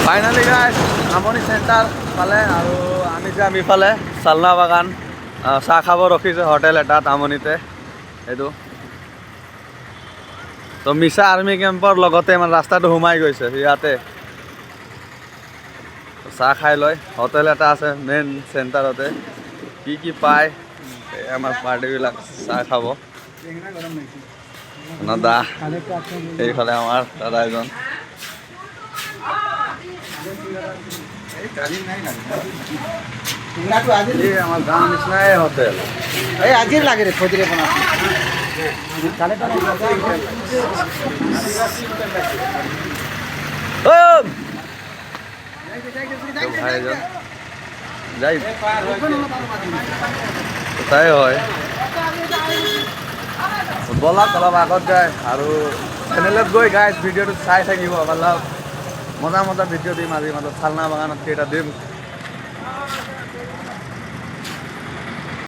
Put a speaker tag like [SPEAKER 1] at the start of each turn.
[SPEAKER 1] finally guys আমনি centre পালে আৰু আমি ইফালে চালনা বাগান চাহ খাব ৰখিছোঁ হোটেল এটাত আমনিতে এইটো তো মিছা আৰ্মি কেম্পৰ লগতে মানে ৰাস্তাটো সোমাই গৈছে ইয়াতে চাহ খাই লয় হোটেল এটা আছে মেইন চেণ্টাৰতে কি পায় আমাৰ পাৰ্টিবিলাক চাহ খাব দা এইফালে আমাৰ দাদা এজন আমার গাঁও নিচিনাই হোটেল
[SPEAKER 2] এই আজির লাগে রে খোঁজরে বনা
[SPEAKER 1] ভাইজন যাই তাই হয় বলক অলপ আগত যায় আৰু চেনেলত গৈ গাইজ ভিডিঅ'টো চাই থাকিব অলপ মজা ভিডিঅ' দিম আজি মাজত চালনা বাগানত কেইটা দিম